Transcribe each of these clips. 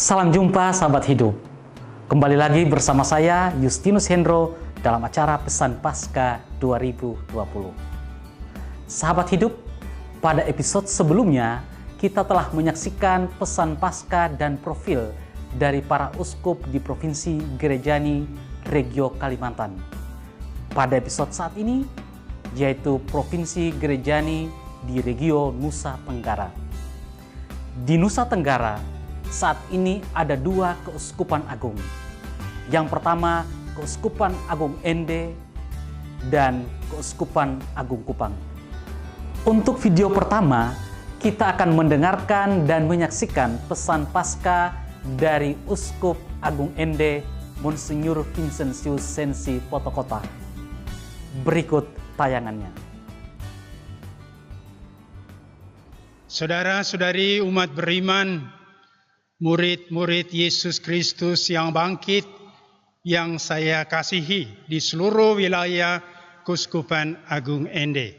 Salam jumpa sahabat hidup. Kembali lagi bersama saya Justinus Hendro dalam acara Pesan Paskah 2020. Sahabat hidup, pada episode sebelumnya kita telah menyaksikan pesan Paskah dan profil dari para uskup di Provinsi Gerejani, Regio Kalimantan. Pada episode saat ini yaitu Provinsi Gerejani di Regio Nusa Tenggara. Di Nusa Tenggara, saat ini ada dua keuskupan agung. Yang pertama, Keuskupan Agung Ende dan Keuskupan Agung Kupang. Untuk video pertama, kita akan mendengarkan dan menyaksikan pesan Paskah dari Uskup Agung Ende, Monsinyur Vincentius Sensi Potokota. Berikut tayangannya. Saudara-saudari umat beriman, murid-murid Yesus Kristus yang bangkit, yang saya kasihi di seluruh wilayah Keuskupan Agung Ende.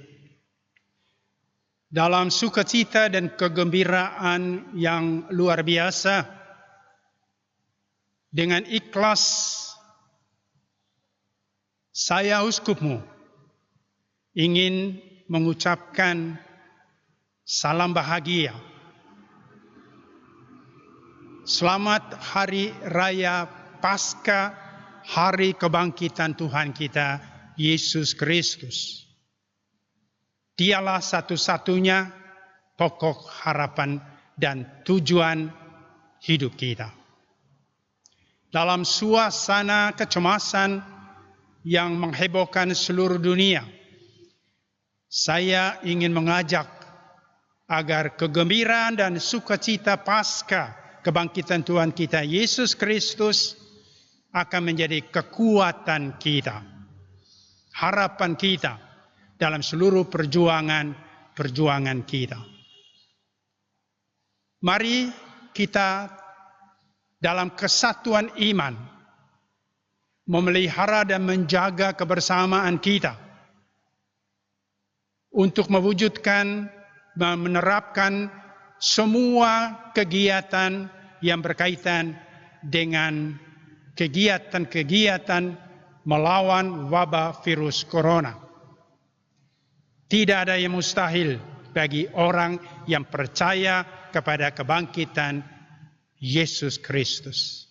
Dalam sukacita dan kegembiraan yang luar biasa, dengan ikhlas, saya uskupmu ingin mengucapkan salam bahagia. Selamat Hari Raya Paskah, Hari Kebangkitan Tuhan kita, Yesus Kristus. Dialah satu-satunya pokok harapan dan tujuan hidup kita. Dalam suasana kecemasan yang menghebohkan seluruh dunia, saya ingin mengajak agar kegembiraan dan sukacita Paskah kebangkitan Tuhan kita Yesus Kristus akan menjadi kekuatan kita, harapan kita dalam seluruh perjuangan kita. Mari kita dalam kesatuan iman memelihara dan menjaga kebersamaan kita untuk mewujudkan dan menerapkan semua kegiatan yang berkaitan dengan kegiatan melawan wabah virus corona. Tidak ada yang mustahil bagi orang yang percaya kepada kebangkitan Yesus Kristus.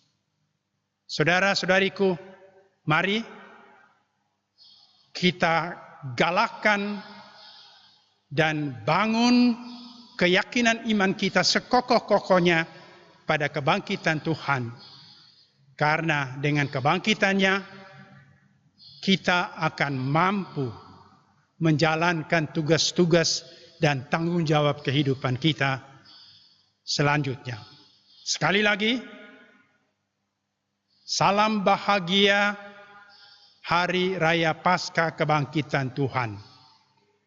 Saudara-saudariku, mari kita galakkan dan bangun keyakinan iman kita sekokoh-kokohnya pada kebangkitan Tuhan. Karena dengan kebangkitannya, kita akan mampu menjalankan tugas-tugas dan tanggung jawab kehidupan kita selanjutnya. Sekali lagi, salam bahagia Hari Raya Paskah Kebangkitan Tuhan.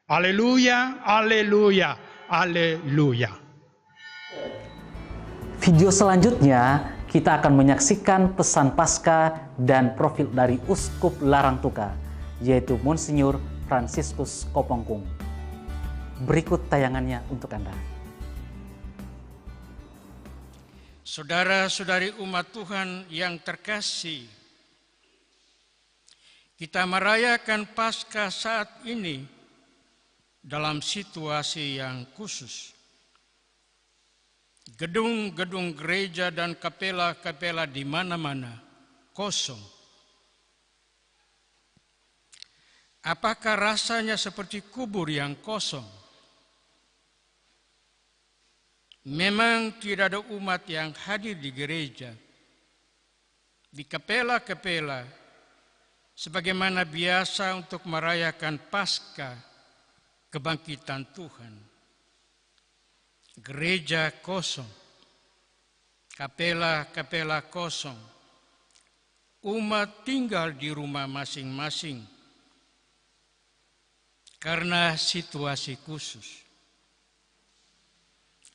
Haleluya, haleluya, haleluya. Video selanjutnya kita akan menyaksikan pesan Paskah dan profil dari Uskup Larangtuka, yaitu Monsinyur Fransiskus Kopongkung. Berikut tayangannya untuk Anda. Saudara-saudari umat Tuhan yang terkasih, kita merayakan Paskah saat ini dalam situasi yang khusus. Gedung-gedung gereja dan kapela-kapela di mana-mana kosong. Apakah rasanya seperti kubur yang kosong? Memang tidak ada umat yang hadir di gereja, di kapela-kapela, sebagaimana biasa untuk merayakan Paskah kebangkitan Tuhan. Gereja kosong, kapela-kapela kosong, umat tinggal di rumah masing-masing karena situasi khusus.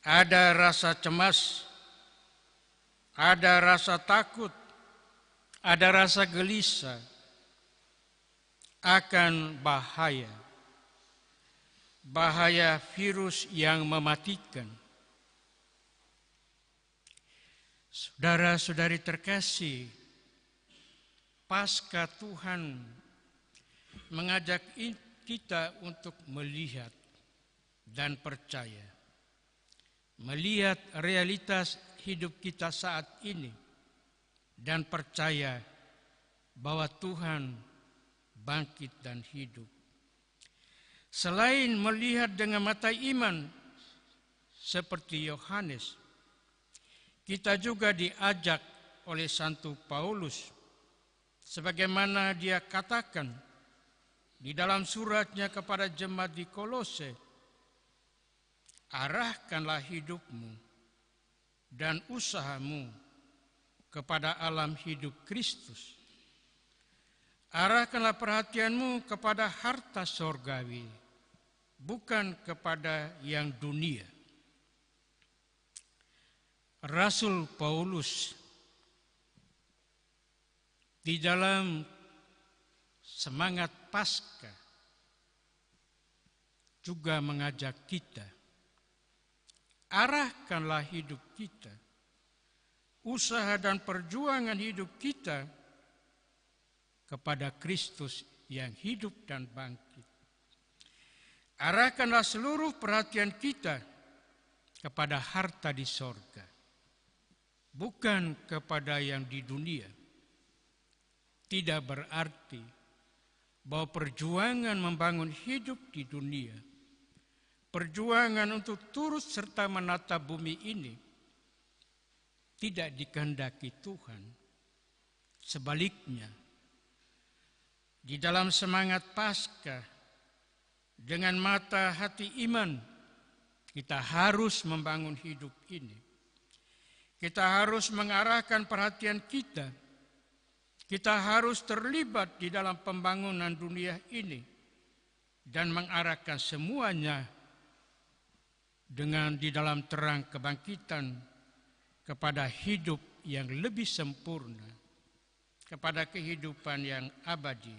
Ada rasa cemas, ada rasa takut, ada rasa gelisah akan bahaya virus yang mematikan. Saudara-saudari terkasih, Paskah Tuhan mengajak kita untuk melihat dan percaya. Melihat realitas hidup kita saat ini dan percaya bahwa Tuhan bangkit dan hidup. Selain melihat dengan mata iman seperti Yohanes, kita juga diajak oleh Santo Paulus, sebagaimana dia katakan di dalam suratnya kepada jemaat di Kolose, arahkanlah hidupmu dan usahamu kepada alam hidup Kristus. Arahkanlah perhatianmu kepada harta sorgawi, bukan kepada yang dunia. Rasul Paulus di dalam semangat Paskah juga mengajak kita, arahkanlah hidup kita, usaha dan perjuangan hidup kita kepada Kristus yang hidup dan bangkit. Arahkanlah seluruh perhatian kita kepada harta di sorga, bukan kepada yang di dunia. Tidak berarti bahwa perjuangan membangun hidup di dunia, perjuangan untuk turut serta menata bumi ini tidak dikehendaki Tuhan. Sebaliknya, di dalam semangat Paskah, dengan mata hati iman, kita harus membangun hidup ini. Kita harus mengarahkan perhatian kita. Kita harus terlibat di dalam pembangunan dunia ini dan mengarahkan semuanya dengan di dalam terang kebangkitan kepada hidup yang lebih sempurna, kepada kehidupan yang abadi.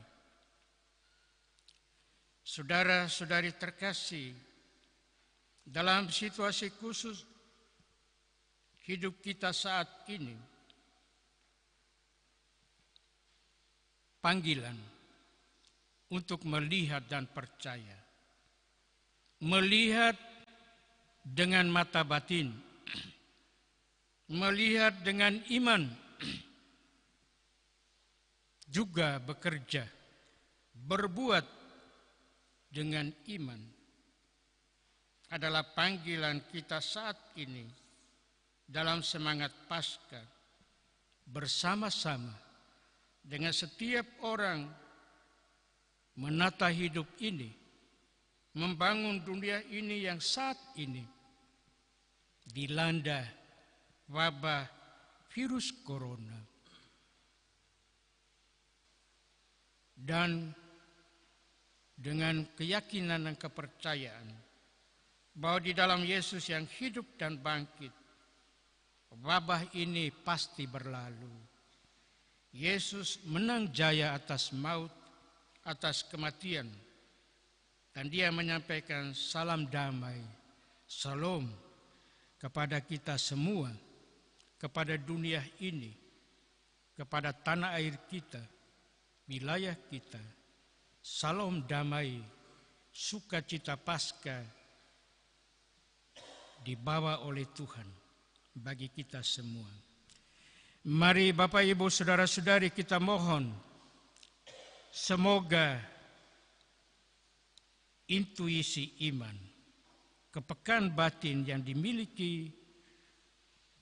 Saudara-saudari terkasih, dalam situasi khusus hidup kita saat ini, panggilan untuk melihat dan percaya. Melihat dengan mata batin. Melihat dengan iman. Juga bekerja. Berbuat dengan iman. Adalah panggilan kita saat ini dalam semangat Paskah. Bersama-sama dengan setiap orang menata hidup ini, membangun dunia ini yang saat ini dilanda wabah virus corona. Dan dengan keyakinan dan kepercayaan bahwa di dalam Yesus yang hidup dan bangkit, wabah ini pasti berlalu. Yesus menang jaya atas maut, atas kematian. Dan dia menyampaikan salam damai, salam kepada kita semua, kepada dunia ini, kepada tanah air kita, wilayah kita. Salam damai, sukacita Paskah dibawa oleh Tuhan bagi kita semua. Mari Bapak Ibu Saudara-saudari kita mohon, semoga intuisi iman, kepekaan batin yang dimiliki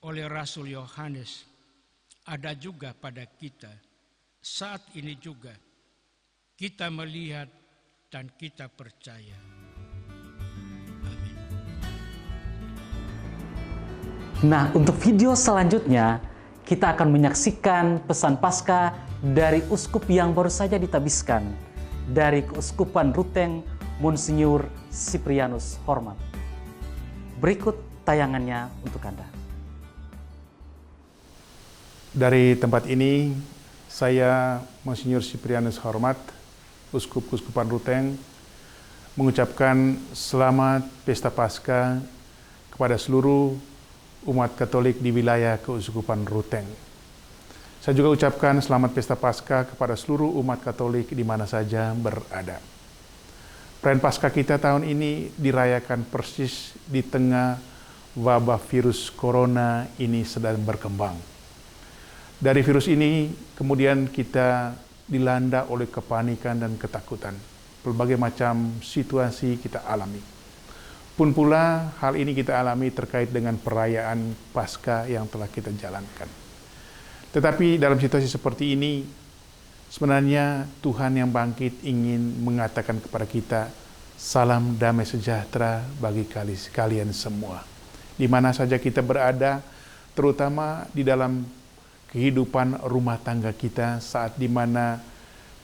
oleh Rasul Yohanes ada juga pada kita. Saat ini juga kita melihat dan kita percaya. Amin. Nah, untuk video selanjutnya kita akan menyaksikan pesan Paskah dari uskup yang baru saja ditabiskan dari Keuskupan Ruteng, Monsinyur Cyprianus Hormat. Berikut tayangannya untuk Anda. Dari tempat ini, saya Monsinyur Cyprianus Hormat, Uskup Keuskupan Ruteng, mengucapkan selamat Pesta Paskah kepada seluruh umat Katolik di wilayah Keuskupan Ruteng. Saya juga ucapkan selamat Pesta Paskah kepada seluruh umat Katolik di mana saja berada. Perayaan Paskah kita tahun ini dirayakan persis di tengah wabah virus corona ini sedang berkembang. Dari virus ini kemudian kita dilanda oleh kepanikan dan ketakutan. Berbagai macam situasi kita alami. Pun pula hal ini kita alami terkait dengan perayaan Paskah yang telah kita jalankan. Tetapi dalam situasi seperti ini, sebenarnya Tuhan yang bangkit ingin mengatakan kepada kita, salam damai sejahtera bagi kalian semua. Di mana saja kita berada, terutama di dalam kehidupan rumah tangga kita, saat di mana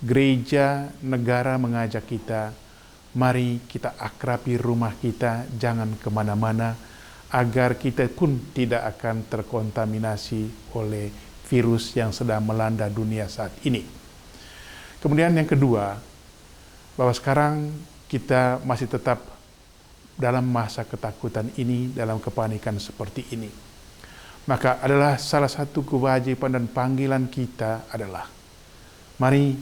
gereja, negara mengajak kita, mari kita akrabi rumah kita, jangan kemana-mana, agar kita pun tidak akan terkontaminasi oleh virus yang sedang melanda dunia saat ini. Kemudian yang kedua, bahwa sekarang kita masih tetap dalam masa ketakutan ini, dalam kepanikan seperti ini. Maka adalah salah satu kewajiban dan panggilan kita adalah, mari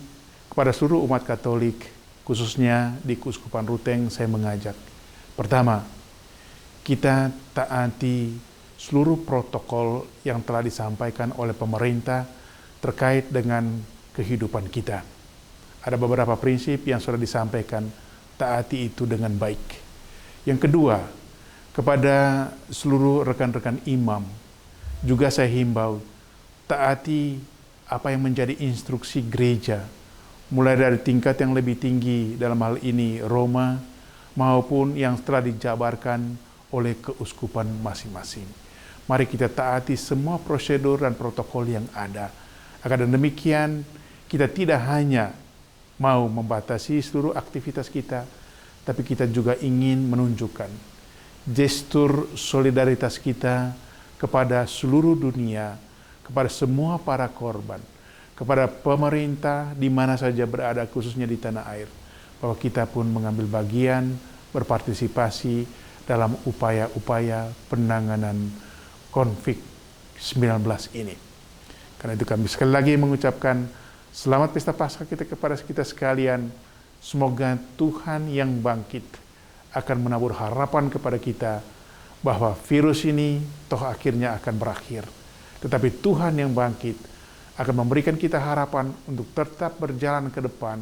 kepada seluruh umat Katolik, khususnya di Keuskupan Ruteng, saya mengajak. Pertama, kita taati seluruh protokol yang telah disampaikan oleh pemerintah terkait dengan kehidupan kita. Ada beberapa prinsip yang sudah disampaikan, taati itu dengan baik. Yang kedua, kepada seluruh rekan-rekan imam, juga saya himbau, taati apa yang menjadi instruksi gereja, mulai dari tingkat yang lebih tinggi, dalam hal ini Roma, maupun yang telah dijabarkan oleh keuskupan masing-masing. Mari kita taati semua prosedur dan protokol yang ada. Agar demikian, kita tidak hanya mau membatasi seluruh aktivitas kita, tapi kita juga ingin menunjukkan gestur solidaritas kita kepada seluruh dunia, kepada semua para korban, kepada pemerintah di mana saja berada, khususnya di tanah air, bahwa kita pun mengambil bagian, berpartisipasi dalam upaya-upaya penanganan COVID-19 ini. Karena itu kami sekali lagi mengucapkan selamat Pesta Paskah kepada kita sekalian. Semoga Tuhan yang bangkit akan menabur harapan kepada kita bahwa virus ini toh akhirnya akan berakhir. Tetapi Tuhan yang bangkit akan memberikan kita harapan untuk tetap berjalan ke depan.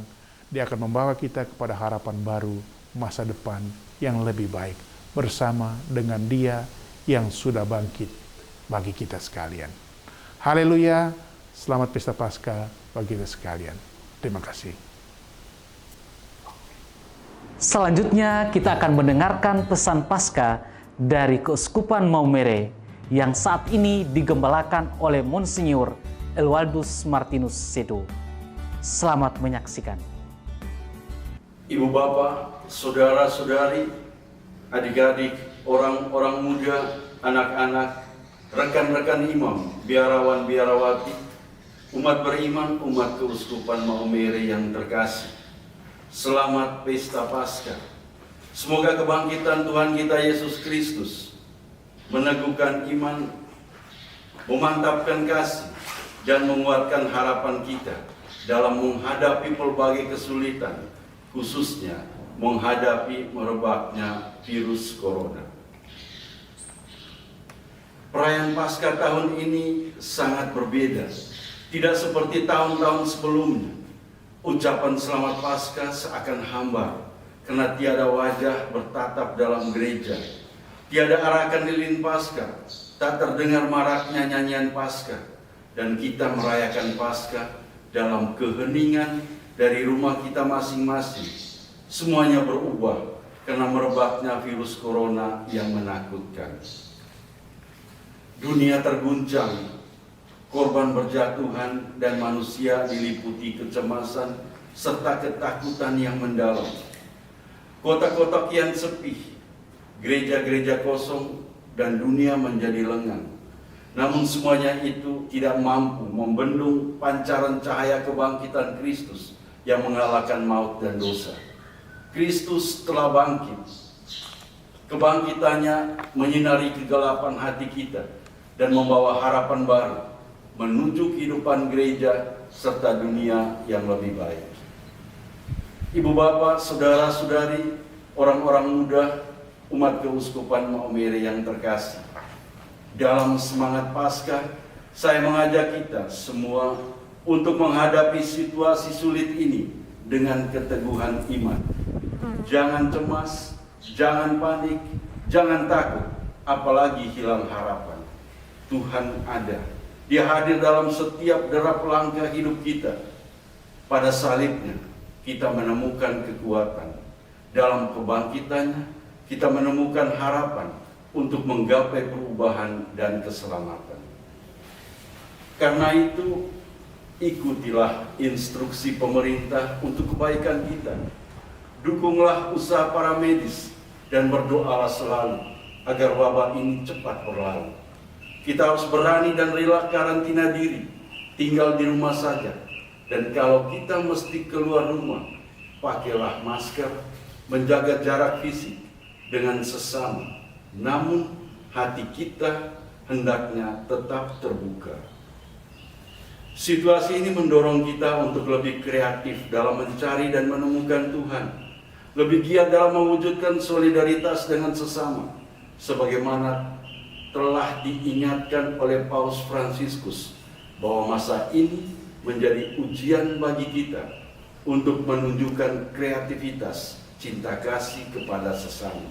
Dia akan membawa kita kepada harapan baru, masa depan yang lebih baik, bersama dengan Dia yang sudah bangkit bagi kita sekalian. Haleluya, selamat Pesta Paskah bagi kita sekalian. Terima kasih. Selanjutnya kita akan mendengarkan pesan Paskah dari Keuskupan Maumere yang saat ini digembalakan oleh Monsinyur Elwaldus Martinus Sedo. Selamat menyaksikan. Ibu bapak, saudara-saudari, adik-adik, orang-orang muda, anak-anak, rekan-rekan imam, biarawan-biarawati, umat beriman, umat Keuskupan Maumere yang terkasih. Selamat Pesta Paskah. Semoga kebangkitan Tuhan kita Yesus Kristus meneguhkan iman, memantapkan kasih, dan menguatkan harapan kita dalam menghadapi berbagai kesulitan, khususnya menghadapi merebaknya virus corona. Perayaan Paskah tahun ini sangat berbeda, tidak seperti tahun-tahun sebelumnya. Ucapan selamat Paskah seakan hambar, karena tiada wajah bertatap dalam gereja, tiada arakan lilin Paskah, tak terdengar maraknya nyanyian Paskah, dan kita merayakan Paskah dalam keheningan dari rumah kita masing-masing. Semuanya berubah karena merebaknya virus corona yang menakutkan. Dunia terguncang, korban berjatuhan, dan manusia diliputi kecemasan serta ketakutan yang mendalam. Kota-kota kian sepi, gereja-gereja kosong, dan dunia menjadi lengang. Namun semuanya itu tidak mampu membendung pancaran cahaya kebangkitan Kristus yang mengalahkan maut dan dosa. Kristus telah bangkit. Kebangkitannya menyinari kegelapan hati kita dan membawa harapan baru menuju kehidupan gereja serta dunia yang lebih baik. Ibu bapak, saudara-saudari, orang-orang muda, umat Keuskupan Maumere yang terkasih, dalam semangat Paskah, saya mengajak kita semua untuk menghadapi situasi sulit ini dengan keteguhan iman. Jangan cemas, jangan panik, jangan takut, apalagi hilang harapan. Tuhan ada. Dia hadir dalam setiap derap langkah hidup kita. Pada salibnya, kita menemukan kekuatan. Dalam kebangkitannya, kita menemukan harapan untuk menggapai perubahan dan keselamatan. Karena itu, ikutilah instruksi pemerintah untuk kebaikan kita. Dukunglah usaha para medis dan berdoalah selalu agar wabah ini cepat berlalu. Kita harus berani dan rela karantina diri, tinggal di rumah saja. Dan kalau kita mesti keluar rumah, pakailah masker, menjaga jarak fisik dengan sesama. Namun hati kita hendaknya tetap terbuka. Situasi ini mendorong kita untuk lebih kreatif dalam mencari dan menemukan Tuhan. Lebih giat dalam mewujudkan solidaritas dengan sesama. Sebagaimana telah diingatkan oleh Paus Fransiskus bahwa masa ini menjadi ujian bagi kita untuk menunjukkan kreativitas, cinta kasih kepada sesama.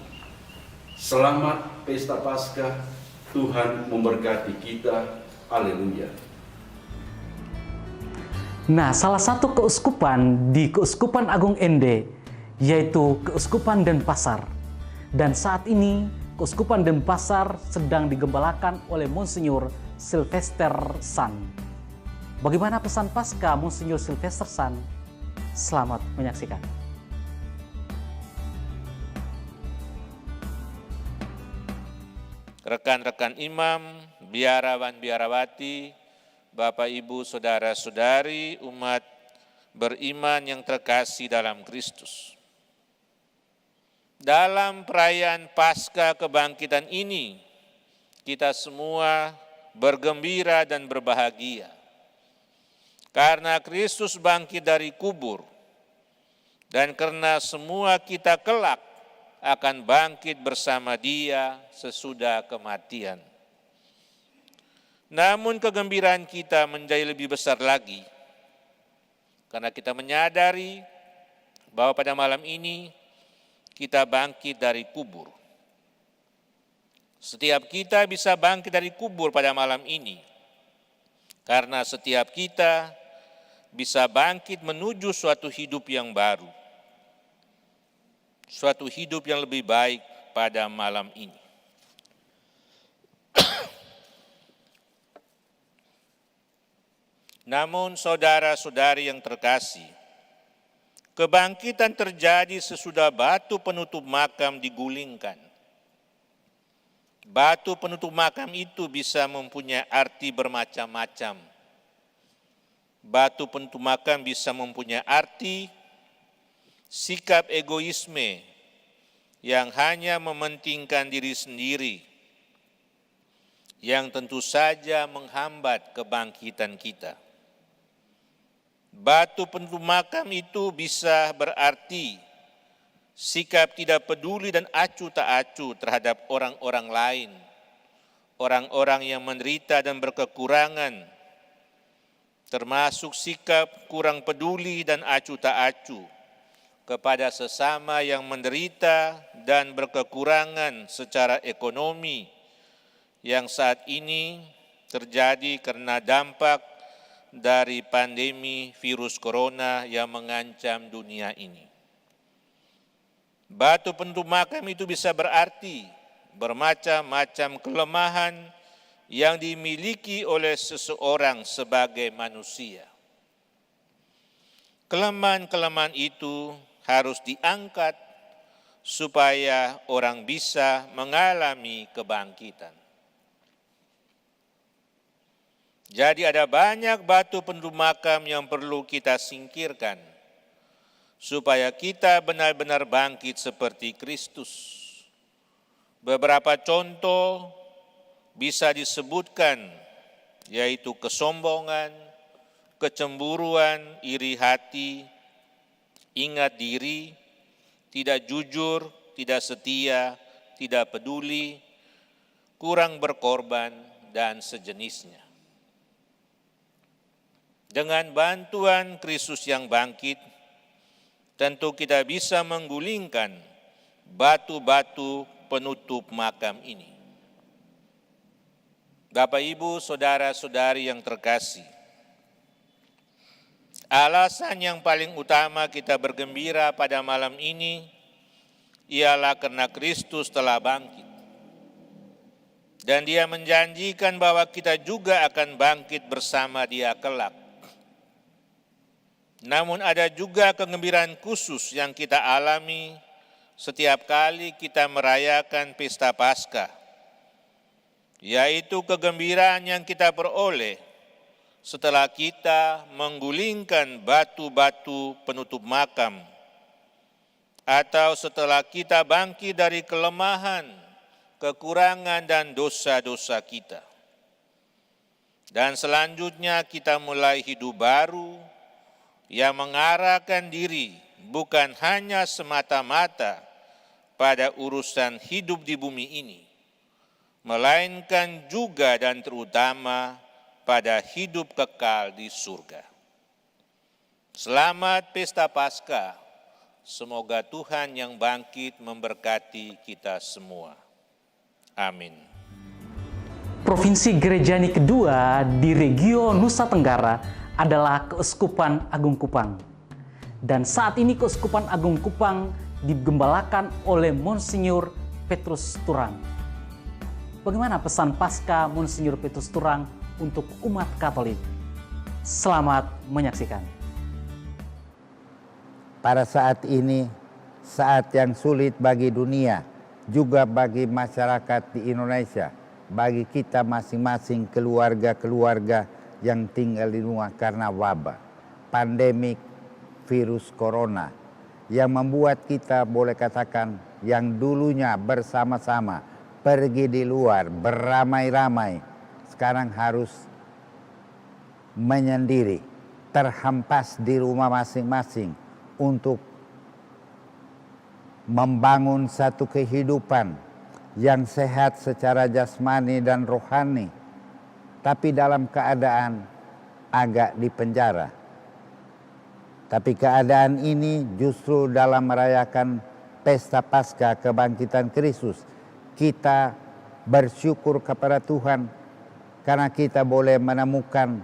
Selamat Pesta Paskah, Tuhan memberkati kita. Haleluya. Nah, salah satu keuskupan di Keuskupan Agung Ende yaitu Keuskupan Denpasar. Dan saat ini Keuskupan Denpasar sedang digembalakan oleh Monsinyur Sylvester San. Bagaimana pesan Paskah Monsinyur Sylvester San? Selamat menyaksikan. Rekan-rekan imam, biarawan-biarawati, Bapak, Ibu, Saudara-saudari, umat beriman yang terkasih dalam Kristus. Dalam perayaan Paskah kebangkitan ini, kita semua bergembira dan berbahagia. Karena Kristus bangkit dari kubur, dan karena semua kita kelak akan bangkit bersama Dia sesudah kematian. Namun kegembiraan kita menjadi lebih besar lagi, karena kita menyadari bahwa pada malam ini kita bangkit dari kubur. Setiap kita bisa bangkit dari kubur pada malam ini, karena setiap kita bisa bangkit menuju suatu hidup yang baru, suatu hidup yang lebih baik pada malam ini. Namun saudara-saudari yang terkasih, kebangkitan terjadi sesudah batu penutup makam digulingkan. Batu penutup makam itu bisa mempunyai arti bermacam-macam. Batu penutup makam bisa mempunyai arti sikap egoisme yang hanya mementingkan diri sendiri, yang tentu saja menghambat kebangkitan kita. Batu penutup makam itu bisa berarti sikap tidak peduli dan acuh tak acuh terhadap orang-orang lain, orang-orang yang menderita dan berkekurangan, termasuk sikap kurang peduli dan acuh tak acuh kepada sesama yang menderita dan berkekurangan secara ekonomi yang saat ini terjadi karena dampak dari pandemi virus corona yang mengancam dunia ini. Batu penutup makam itu bisa berarti bermacam-macam kelemahan yang dimiliki oleh seseorang sebagai manusia. Kelemahan-kelemahan itu harus diangkat supaya orang bisa mengalami kebangkitan. Jadi ada banyak batu penutup makam yang perlu kita singkirkan supaya kita benar-benar bangkit seperti Kristus. Beberapa contoh bisa disebutkan, yaitu kesombongan, kecemburuan, iri hati, ingat diri, tidak jujur, tidak setia, tidak peduli, kurang berkorban, dan sejenisnya. Dengan bantuan Kristus yang bangkit, tentu kita bisa menggulingkan batu-batu penutup makam ini. Bapak, Ibu, saudara-saudari yang terkasih, alasan yang paling utama kita bergembira pada malam ini ialah karena Kristus telah bangkit. Dan Dia menjanjikan bahwa kita juga akan bangkit bersama Dia kelak. Namun ada juga kegembiraan khusus yang kita alami setiap kali kita merayakan pesta Paskah, yaitu kegembiraan yang kita peroleh setelah kita menggulingkan batu-batu penutup makam, atau setelah kita bangkit dari kelemahan, kekurangan, dan dosa-dosa kita. Dan selanjutnya kita mulai hidup baru yang mengarahkan diri bukan hanya semata-mata pada urusan hidup di bumi ini, melainkan juga dan terutama pada hidup kekal di surga. Selamat Pesta Paskah. Semoga Tuhan yang bangkit memberkati kita semua. Amin. Provinsi Gerejani kedua di Regio Nusa Tenggara adalah Keuskupan Agung Kupang. Dan saat ini Keuskupan Agung Kupang digembalakan oleh Monsinyur Petrus Turang. Bagaimana pesan Paskah Monsinyur Petrus Turang untuk umat Katolik? Selamat menyaksikan. Pada saat ini, saat yang sulit bagi dunia, juga bagi masyarakat di Indonesia, bagi kita masing-masing keluarga-keluarga yang tinggal di rumah karena wabah, pandemik virus corona, yang membuat kita boleh katakan yang dulunya bersama-sama pergi di luar beramai-ramai, sekarang harus menyendiri, terhempas di rumah masing-masing untuk membangun satu kehidupan yang sehat secara jasmani dan rohani, tapi dalam keadaan agak dipenjara. Tapi keadaan ini justru dalam merayakan Pesta Paskah Kebangkitan Kristus, kita bersyukur kepada Tuhan karena kita boleh menemukan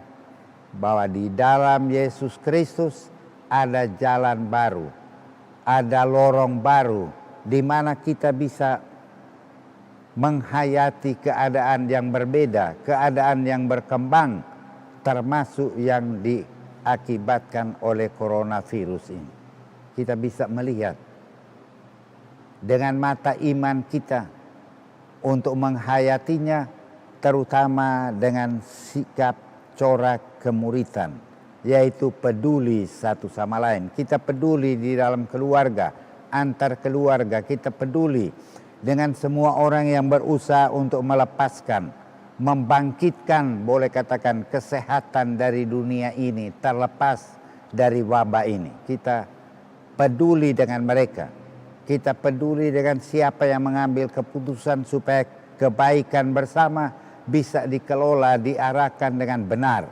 bahwa di dalam Yesus Kristus ada jalan baru, ada lorong baru di mana kita bisa menghayati keadaan yang berbeda, keadaan yang berkembang, termasuk yang diakibatkan oleh coronavirus ini. Kita bisa melihat dengan mata iman kita untuk menghayatinya, terutama dengan sikap corak kemuritan, yaitu peduli satu sama lain. Kita peduli di dalam keluarga, antar keluarga, kita peduli dengan semua orang yang berusaha untuk melepaskan, membangkitkan, boleh katakan, kesehatan dari dunia ini, terlepas dari wabah ini. Kita peduli dengan mereka. Kita peduli dengan siapa yang mengambil keputusan supaya kebaikan bersama bisa dikelola, diarahkan dengan benar.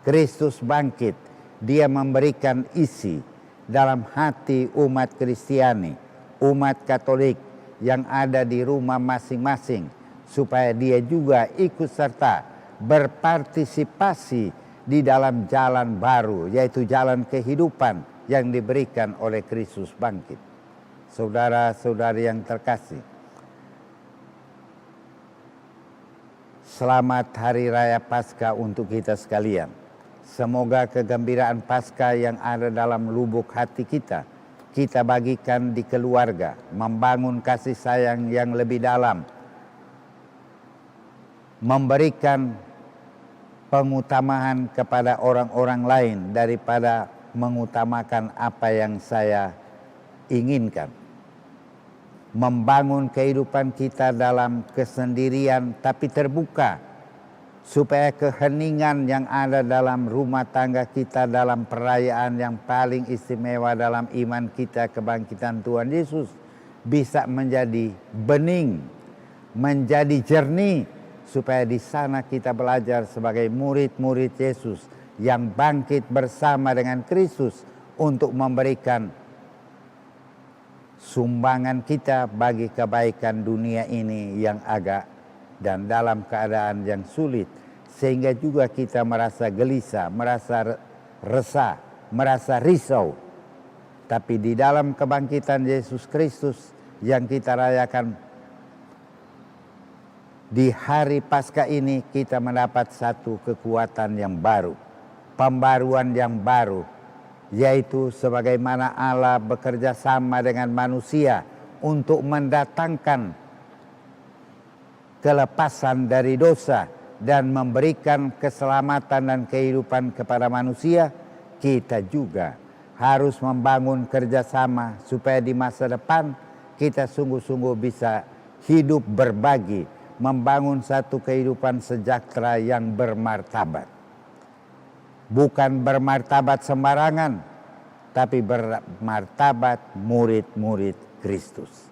Kristus bangkit, Dia memberikan isi dalam hati umat Kristiani, umat Katolik yang ada di rumah masing-masing, supaya dia juga ikut serta berpartisipasi di dalam jalan baru, yaitu jalan kehidupan yang diberikan oleh Kristus bangkit. Saudara-saudari yang terkasih, selamat Hari Raya Paskah untuk kita sekalian. Semoga kegembiraan Paskah yang ada dalam lubuk hati kita bagikan di keluarga, membangun kasih sayang yang lebih dalam, memberikan pengutamaan kepada orang-orang lain daripada mengutamakan apa yang saya inginkan. membangun kehidupan kita dalam kesendirian tapi terbuka, supaya keheningan yang ada dalam rumah tangga kita, dalam perayaan yang paling istimewa dalam iman kita, kebangkitan Tuhan Yesus, bisa menjadi bening, menjadi jernih, supaya di sana kita belajar sebagai murid-murid Yesus yang bangkit bersama dengan Kristus untuk memberikan sumbangan kita bagi kebaikan dunia ini yang agak dan dalam keadaan yang sulit, sehingga juga kita merasa gelisah, merasa resah, merasa risau. Tapi di dalam kebangkitan Yesus Kristus yang kita rayakan di hari Paskah ini, kita mendapat satu kekuatan yang baru, pembaruan yang baru, yaitu sebagaimana Allah bekerja sama dengan manusia untuk mendatangkan kelepasan dari dosa dan memberikan keselamatan dan kehidupan kepada manusia, kita juga harus membangun kerjasama supaya di masa depan kita sungguh-sungguh bisa hidup berbagi, membangun satu kehidupan sejahtera yang bermartabat. Bukan bermartabat sembarangan, tapi bermartabat murid-murid Kristus.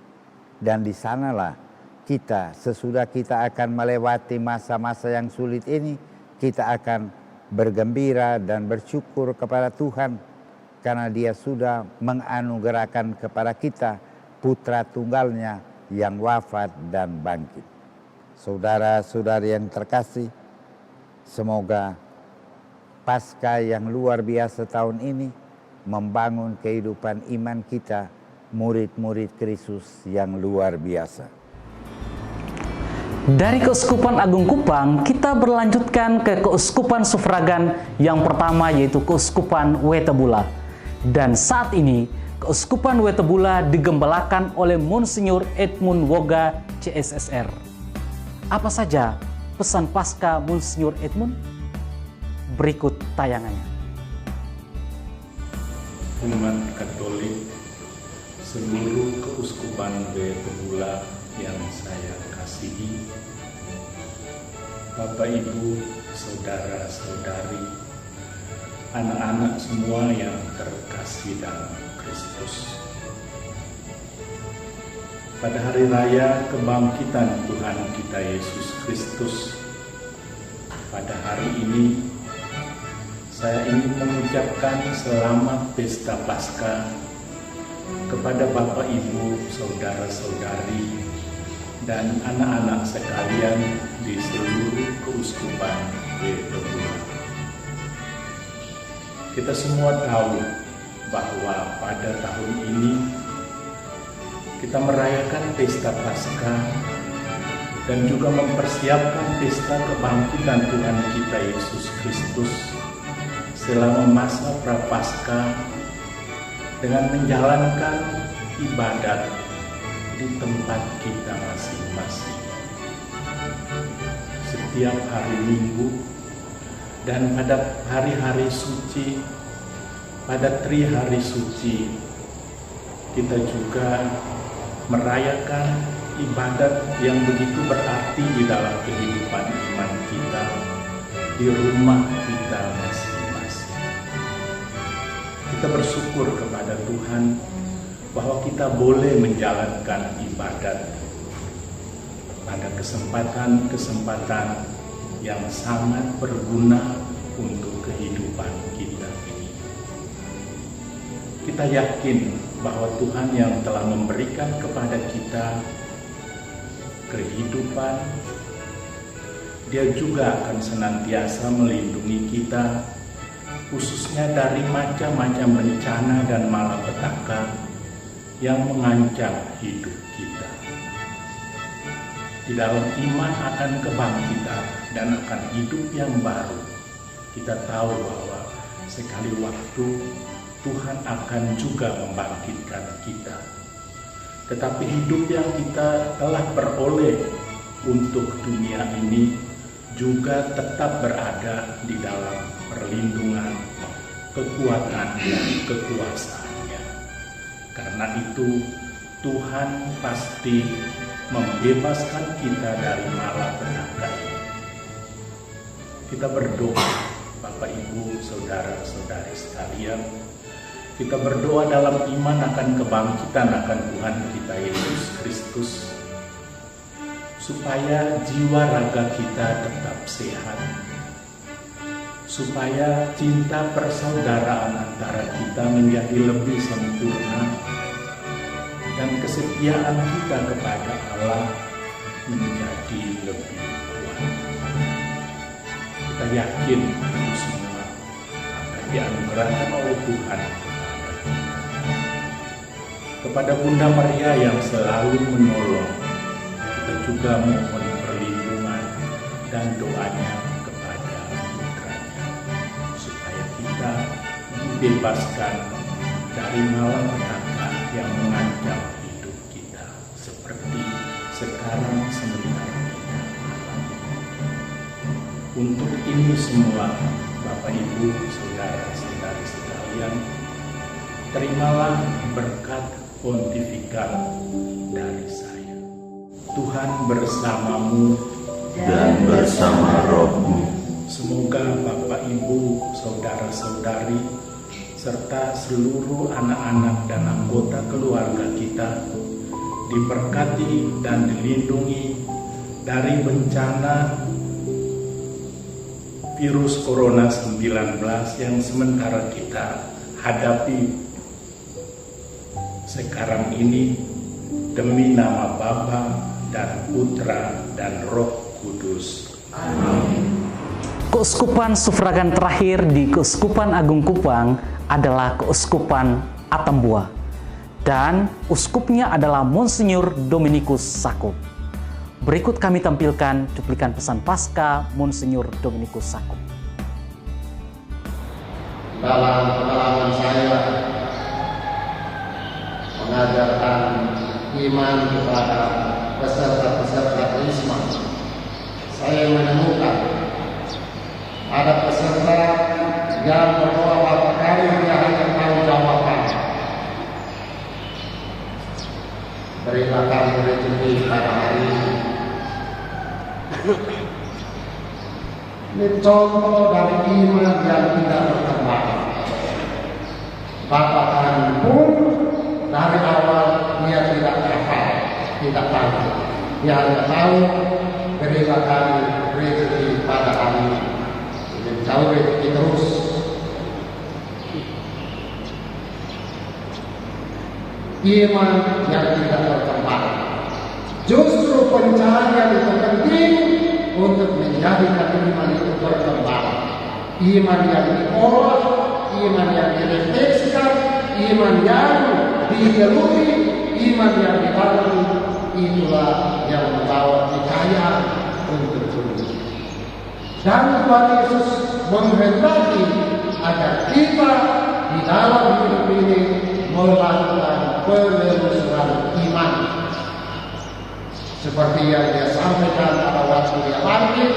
Dan di sanalah kita, sesudah kita akan melewati masa-masa yang sulit ini, kita akan bergembira dan bersyukur kepada Tuhan karena Dia sudah menganugerahkan kepada kita putra tunggalnya yang wafat dan bangkit. Saudara-saudari yang terkasih, semoga Paskah yang luar biasa tahun ini membangun kehidupan iman kita, murid-murid Kristus yang luar biasa. Dari Keuskupan Agung Kupang, kita berlanjutkan ke Keuskupan Suffragan yang pertama, yaitu Keuskupan Wetebula. Dan saat ini, Keuskupan Wetebula digembalakan oleh Monsinyur Edmund Woga, CSSR. Apa saja pesan Paskah Monsinyur Edmund? Berikut tayangannya. Umat Katolik seluruh Keuskupan Wetebula yang saya kasihi, Bapak Ibu, saudara-saudari, anak-anak semua yang terkasih dalam Kristus. Pada hari raya kebangkitan Tuhan kita Yesus Kristus, pada hari ini saya ingin mengucapkan selamat Pesta Paskah kepada Bapak Ibu, saudara-saudari, dan anak-anak sekalian di seluruh Keuskupan Wetebula. Kita semua tahu bahwa pada tahun ini kita merayakan Pesta Paskah dan juga mempersiapkan Pesta Kebangkitan Tuhan kita Yesus Kristus selama masa Prapaskah dengan menjalankan ibadat di tempat kita masing-masing setiap hari Minggu, dan pada hari-hari suci, pada Trihari Suci, kita juga merayakan ibadat yang begitu berarti di dalam kehidupan iman kita di rumah kita masing-masing. Kita bersyukur kepada Tuhan bahwa kita boleh menjalankan ibadat pada kesempatan-kesempatan yang sangat berguna untuk kehidupan kita ini. Kita yakin bahwa Tuhan yang telah memberikan kepada kita kehidupan, Dia juga akan senantiasa melindungi kita, khususnya dari macam-macam bencana dan malapetaka yang mengancam hidup kita. Di dalam iman akan kebangkitan dan akan hidup yang baru, kita tahu bahwa sekali waktu Tuhan akan juga membangkitkan kita. Tetapi hidup yang kita telah peroleh untuk dunia ini juga tetap berada di dalam perlindungan, kekuatan, dan kekuasaan. Karena itu, Tuhan pasti membebaskan kita dari malapetaka ini. Kita berdoa, Bapak, Ibu, saudara-saudari sekalian, kita berdoa dalam iman akan kebangkitan akan Tuhan kita Yesus Kristus, supaya jiwa raga kita tetap sehat, supaya cinta persaudaraan antara kita menjadi lebih sempurna, dan kesetiaan kita kepada Allah menjadi lebih kuat. Kita yakin itu semua akan dianugerahkan oleh Tuhan kepada Bunda Maria yang selalu menolong. Kita juga mohon perlindungan dan doanya kepada putranya, supaya kita dibebaskan dari malapetaka yang mengancam hidup kita, seperti sekarang sementara kita alami. Untuk ini semua, Bapak, Ibu, saudara-saudari sekalian, terimalah berkat pontifikal dari saya. Tuhan bersamamu dan bersama rohmu. Semoga Bapak, Ibu, saudara-saudari, serta seluruh anak-anak dan anggota keluarga kita diberkati dan dilindungi dari bencana virus Corona 19 yang sementara kita hadapi sekarang ini, demi nama Bapa dan Putra dan Roh Kudus. Amin. Keuskupan sufragan terakhir di Keuskupan Agung Kupang adalah Keuskupan Atambua, dan uskupnya adalah Monsinyur Dominikus Sakup. Berikut kami tampilkan cuplikan pesan Paskah Monsinyur Dominikus Sakup. Dalam pengalaman saya mengajarkan iman kepada peserta-peserta Krisma, saya menemukan ada peserta yang berdoa berapa kali dia hanya tahu jawaban. Berilah kami rezeki pada hari ini. Ini contoh dari iman yang tidak berkembang. Bapak kami pun dari awal dia tidak hafal, tidak tahu. Dia hanya tahu berilah kami rezeki pada hari ini. Jauh rezeki terus. Iman yang tidak berkembang. Justru pencarian itu penting untuk menjadikan iman itu berkembang. Iman yang diolah, iman yang direfleksikan, iman yang digeluti, iman yang dibangun, itulah yang membawa kekayaan untuk dunia. Dan Tuhan Yesus menghendaki agar kita di dalam hidup ini melakukan penelusuran iman. Seperti yang dia sampaikan pada waktu dia bangkit,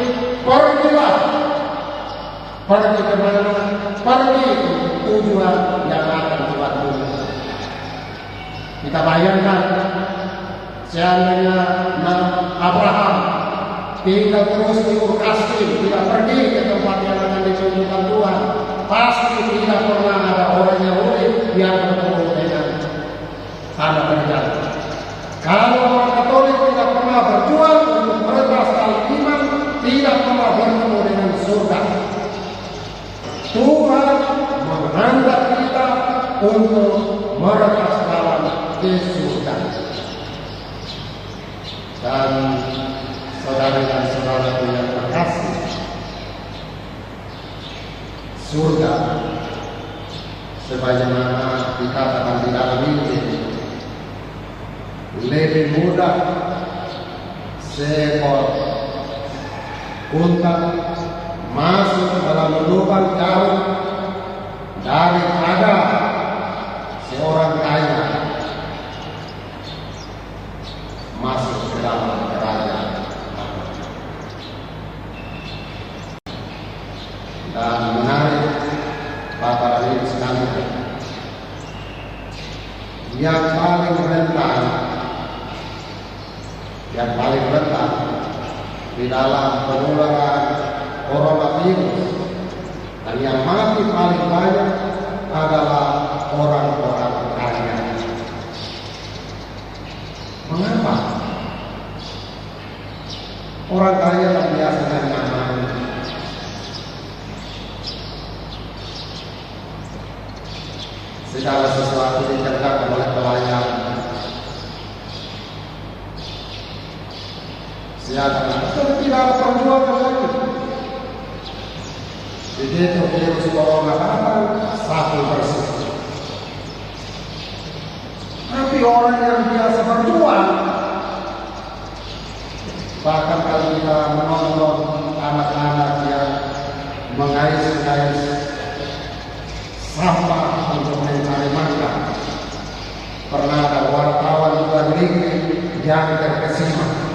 pergilah. Pergi ke mana? Pergi untuk tujuan yang akan Tuhan tuju. Kita bayangkan, seandainya Abraham tinggal terus di Ur Kasdim, tidak pergi ke tempat yang akan ditunjukkan Tuhan, pasti tidak pernah ada orang Yahudi yang bertemu dengan anak terjadi. Kalau orang Katolik tidak pernah berjuang untuk meretas dalam iman, tidak pernah bertemu dengan surga. Tuhan menghendaki kita untuk meretas dalam surga. Dan saudara dan saudara yang terkasih, surga sebagaimana dikatakan di dalam Injil, lebih mudah seekor unta masuk ke dalam lubang jarum daripada seorang kaya masuk ke dalam kerajaan. Dan menarik Bapak dan Ibu sekalian, yang paling rentan yang paling rentan di dalam penularan coronavirus, dan yang mati paling banyak adalah orang-orang kaya. Mengapa? Orang kaya tak biasanya nyaman. Segala sesuatu dikerjakan oleh pelayan. Siapa? Tidak ada perbuatan lagi. Begitu virus corona datang, satu bersih. Tapi orang yang biasa berjuang, bahkan kalau kita menonton anak-anak yang mengais-ngais sampah untuk mencari makan, pernah ada wartawan luar negeri yang terkesima.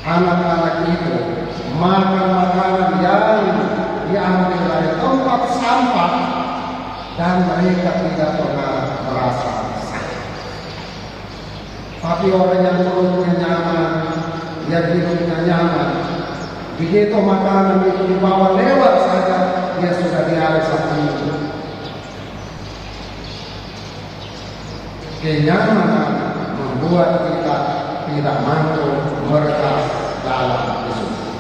Anak-anak itu makan makanan yang diambil dari tempat sampah dan mereka tidak pernah merasa sakit. Tapi orang yang perutnya nyaman, yang hidupnya nyaman, begitu makanan itu dibawa lewat saja, dia sudah dialih sakit. Kenyamanan membuat kita tidak mampu meretas dalam kesulitan.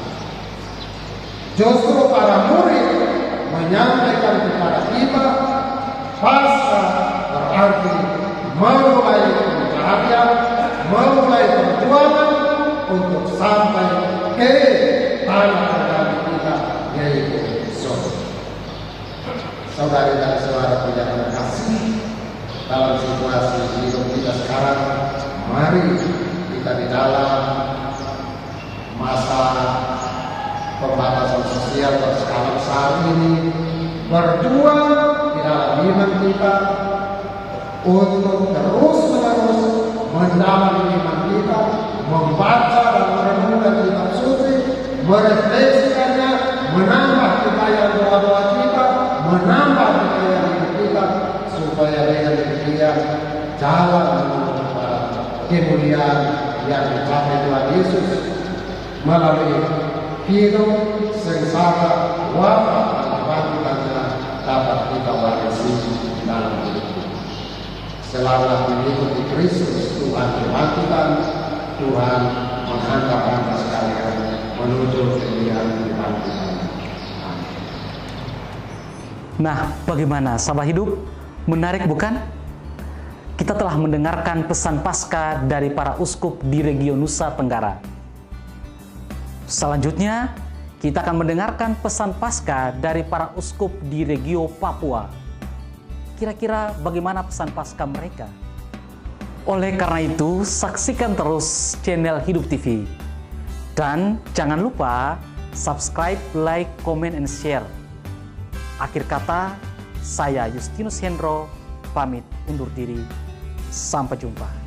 Justru para murid menyampaikan kepada kita, Paskah berarti memulai pencarian, memulai perjuangan untuk sampai ke tanah terganti kita, yaitu surga. Saudari dan saudara yang terkasih, dalam situasi hidup kita sekarang, mari kita di dalam masa pembatasan sosial berskala besar ini berjuang di dalam iman kita untuk terus-menerus mendalami iman kita, membaca dan merenungkan kitab suci, merefleksikannya, menambah kekayaan doa-doa kita, menambah kekayaan hidup kita, supaya dengan demikian jalan menuju kepada kemuliaan yang dicapai Tuhan Yesus melalui hidup, sengsara, wafat dan kebangkitannya dapat kita warisi dalam hidup kita. Selamat mengikuti Kristus, Tuhan kebangkitan, Tuhan menghantar anda sekalian menuju kemuliaan kebangkitan. Nah, bagaimana sahabat hidup? Menarik bukan? Kita telah mendengarkan pesan Paskah dari para uskup di region Nusa Tenggara. Selanjutnya, kita akan mendengarkan pesan Paskah dari para uskup di region Papua. Kira-kira bagaimana pesan Paskah mereka? Oleh karena itu, saksikan terus channel Hidup TV. Dan jangan lupa subscribe, like, comment, and share. Akhir kata, saya Justinus Hendro pamit undur diri. Sampai jumpa.